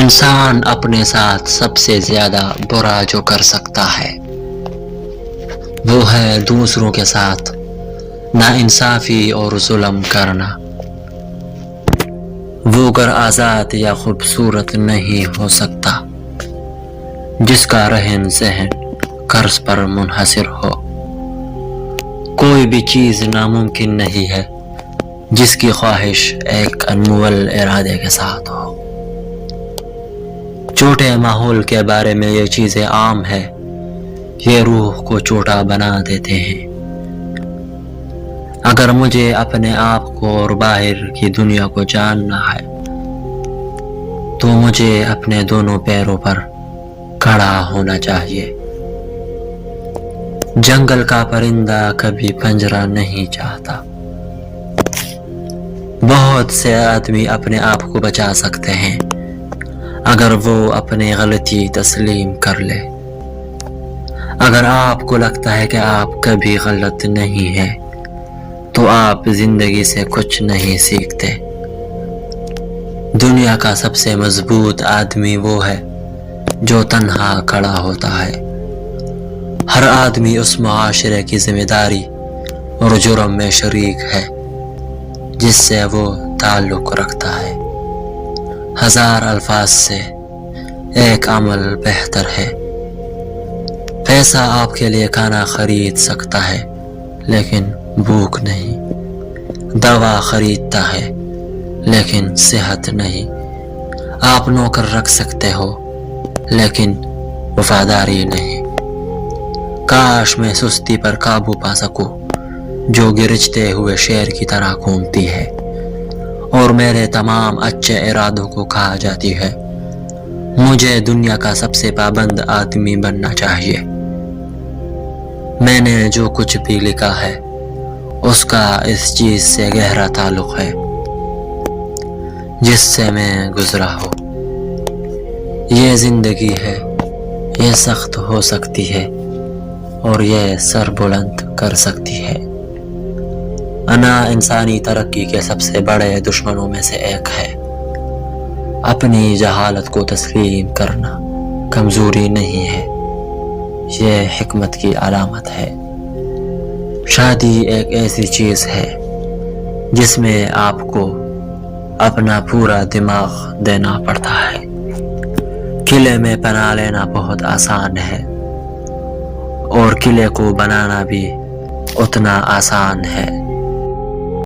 انسان اپنے ساتھ سب سے زیادہ برا جو کر سکتا ہے وہ ہے دوسروں کے ساتھ ناانصافی اور ظلم کرنا۔ وہ گر آزاد یا خوبصورت نہیں ہو سکتا جس کا رہن سہن قرض پر منحصر ہو۔ کوئی بھی چیز ناممکن نہیں ہے جس کی خواہش ایک انمول ارادے کے ساتھ ہو۔ چھوٹے ماحول کے بارے میں یہ چیزیں عام ہے، یہ روح کو چھوٹا بنا دیتے ہیں۔ اگر مجھے اپنے آپ کو اور باہر کی دنیا کو جاننا ہے تو مجھے اپنے دونوں پیروں پر کھڑا ہونا چاہیے۔ جنگل کا پرندہ کبھی پنجرہ نہیں چاہتا۔ بہت سے آدمی اپنے آپ کو بچا سکتے ہیں اگر وہ اپنی غلطی تسلیم کر لے۔ اگر آپ کو لگتا ہے کہ آپ کبھی غلط نہیں ہیں تو آپ زندگی سے کچھ نہیں سیکھتے۔ دنیا کا سب سے مضبوط آدمی وہ ہے جو تنہا کھڑا ہوتا ہے۔ ہر آدمی اس معاشرے کی ذمہ داری اور جرم میں شریک ہے جس سے وہ تعلق رکھتا ہے۔ 1000 الفاظ سے ایک عمل بہتر ہے۔ پیسہ آپ کے لیے کھانا خرید سکتا ہے لیکن بھوک نہیں۔ دوا خریدتا ہے لیکن صحت نہیں۔ آپ نوکر رکھ سکتے ہو لیکن وفاداری نہیں۔ کاش میں سستی پر قابو پا سکوں جو گرجتے ہوئے شیر کی طرح گھومتی ہے اور میرے تمام اچھے ارادوں کو کھا جاتی ہے۔ مجھے دنیا کا سب سے پابند آدمی بننا چاہیے۔ میں نے جو کچھ بھی لکھا ہے اس کا اس چیز سے گہرا تعلق ہے جس سے میں گزرا ہوں۔ یہ زندگی ہے، یہ سخت ہو سکتی ہے اور یہ سر بلند کر سکتی ہے۔ انا انسانی ترقی کے سب سے بڑے دشمنوں میں سے ایک ہے۔ اپنی جہالت کو تسلیم کرنا کمزوری نہیں ہے، یہ حکمت کی علامت ہے۔ شادی ایک ایسی چیز ہے جس میں آپ کو اپنا پورا دماغ دینا پڑتا ہے۔ قلعے میں پناہ لینا بہت آسان ہے اور قلعے کو بنانا بھی اتنا آسان ہے۔